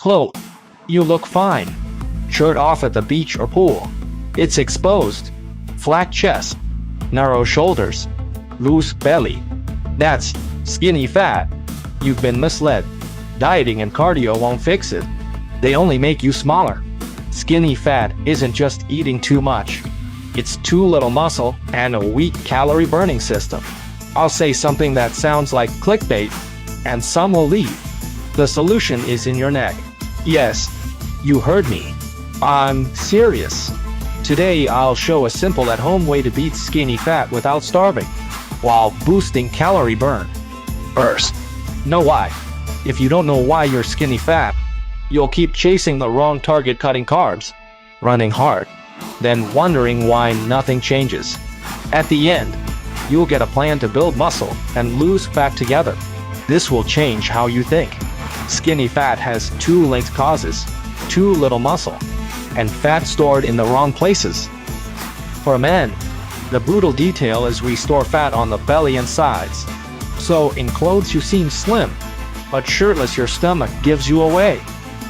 Clothes. You look fine. Shirt off at the beach or pool. It's exposed. Flat chest. Narrow shoulders. Loose belly. That's skinny fat. You've been misled. Dieting and cardio won't fix it. They only make you smaller. Skinny fat isn't just eating too much. It's too little muscle and a weak calorie burning system. I'll say something that sounds like clickbait, and some will leave. The solution is in your neck. Yes, you heard me. I'm serious. Today I'll show a simple at-home way to beat skinny fat without starving, while boosting calorie burn. First, know why. If you don't know why you're skinny fat, you'll keep chasing the wrong target, cutting carbs, running hard, then wondering why nothing changes. At the end, you'll get a plan to build muscle and lose fat together. This will change how you think. Skinny fat has two linked causes: too little muscle and fat stored in the wrong places. For men, the brutal detail is we store fat on the belly and sides. So in clothes you seem slim, but shirtless your stomach gives you away.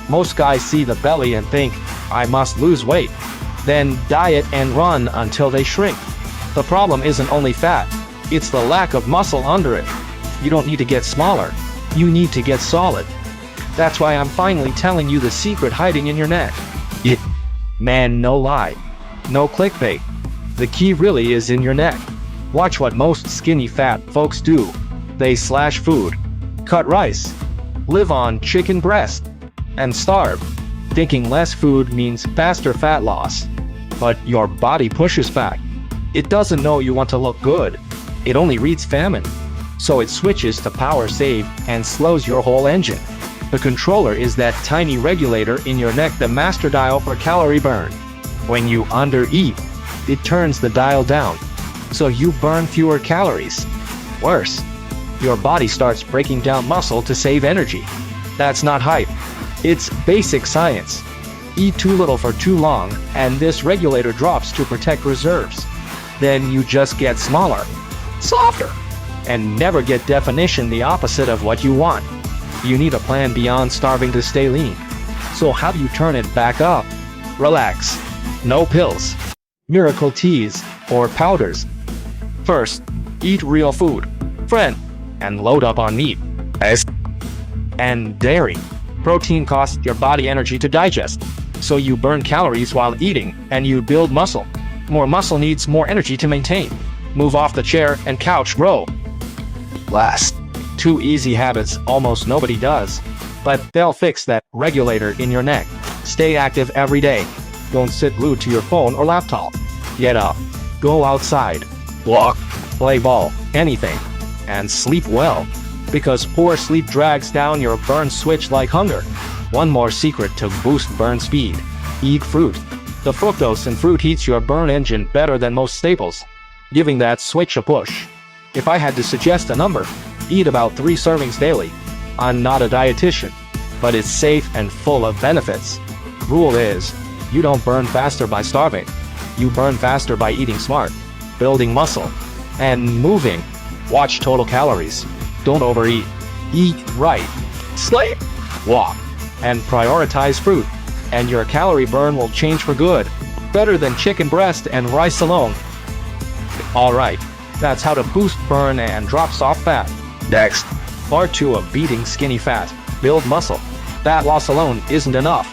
Most guys see the belly and think, I must lose weight. Then diet and run until they shrink. The problem isn't only fat, it's the lack of muscle under it. You don't need to get smaller, you need to get solid. That's why I'm finally telling you the secret hiding in your neck. Man, no lie. No clickbait. The key really is in your neck. Watch what most skinny fat folks do. They slash food, cut rice, live on chicken breast, and starve, thinking less food means faster fat loss. But your body pushes back. It doesn't know you want to look good. It only reads famine. So it switches to power save and slows your whole engine. The controller is that tiny regulator in your neck, the master dial for calorie burn. When you undereat, it turns the dial down, so you burn fewer calories. Worse, your body starts breaking down muscle to save energy. That's not hype. It's basic science. Eat too little for too long, and this regulator drops to protect reserves. Then you just get smaller, softer, and never get definition, the opposite of what you want. You need a plan beyond starving to stay lean. So how do you turn it back up? Relax. No pills, miracle teas, or powders. First, eat real food, friend, and load up on meat, eggs, and dairy. Protein costs your body energy to digest, so you burn calories while eating, and you build muscle. More muscle needs more energy to maintain. Move off the chair and couch, bro. Last, two easy habits almost nobody does, but they'll fix that regulator in your neck. Stay active every day. Don't sit glued to your phone or laptop. Get up. Go outside. Walk. Play ball. Anything. And sleep well. Because poor sleep drags down your burn switch like hunger. One more secret to boost burn speed. Eat fruit. The fructose in fruit heats your burn engine better than most staples, giving that switch a push. If I had to suggest a number, eat about 3 servings daily. I'm not a dietitian, but it's safe and full of benefits. Rule is, you don't burn faster by starving. You burn faster by eating smart, building muscle, and moving. Watch total calories. Don't overeat. Eat right. Sleep. Walk. And prioritize fruit. And your calorie burn will change for good. Better than chicken breast and rice alone. Alright, that's how to boost burn and drop soft fat. Next, part 2 of beating skinny fat. Build muscle. Fat loss alone isn't enough.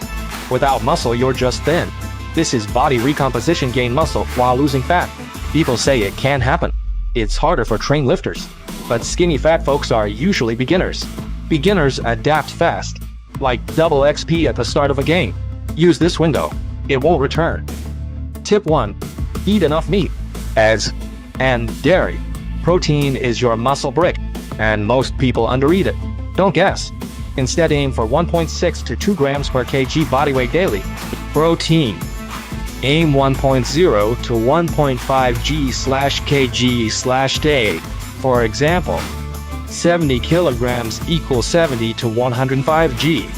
Without muscle, you're just thin. This is body recomposition, gain muscle while losing fat. People say it can happen. It's harder for trained lifters. But skinny fat folks are usually beginners. Beginners adapt fast. Like double XP at the start of a game. Use this window. It won't return. Tip 1. Eat enough meat, eggs, and dairy. Protein is your muscle brick, and most people undereat it. Don't guess. Instead, aim for 1.6 to 2 grams per kg body weight daily. Protein. Aim 1.0 to 1.5 g/kg/day. For example, 70 kilograms equals 70 to 105 g.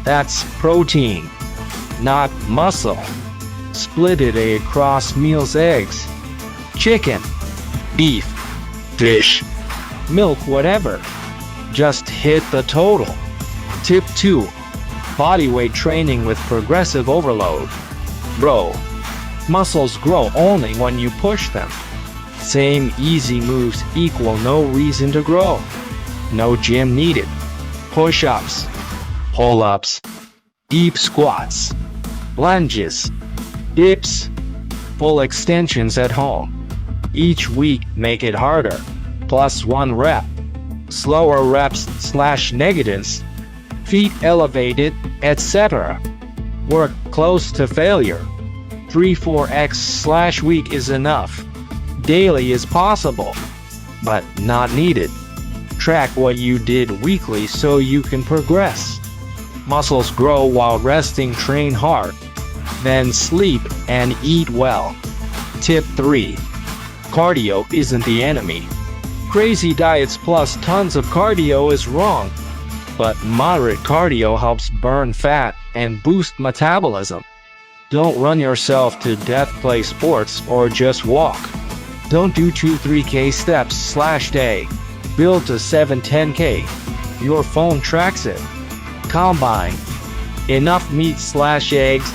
That's protein, not muscle. Split it across meals: eggs, chicken, beef, fish, milk, whatever. Just hit the total. Tip 2. bodyweight training with progressive overload. Bro, muscles grow only when you push them. Same easy moves equal no reason to grow. No gym needed. Push-ups, pull-ups, deep squats, lunges, dips, full extensions at home. Each week make it harder, plus 1 rep. Slower reps / negatives, feet elevated, etc. Work close to failure. 3-4x / week is enough. Daily is possible, but not needed. Track what you did weekly so you can progress. Muscles grow while resting. Train hard, then sleep and eat well. Tip 3. Cardio isn't the enemy. Crazy diets plus tons of cardio is wrong, but moderate cardio helps burn fat and boost metabolism. Don't run yourself to death. Play sports or just walk. Don't do 2-3k steps / day. Build to 7-10k. Your phone tracks it. Combine enough meat / eggs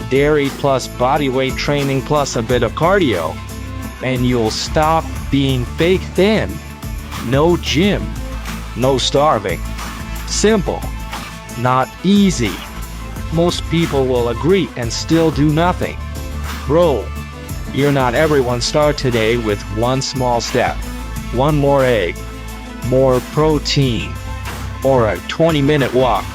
/ dairy plus bodyweight training plus a bit of cardio, and you'll stop being fake thin. No gym, no starving. Simple, not easy. Most people will agree and still do nothing. Bro, you're not everyone. Start today with one small step. 1 more egg, more protein, or a 20-minute walk.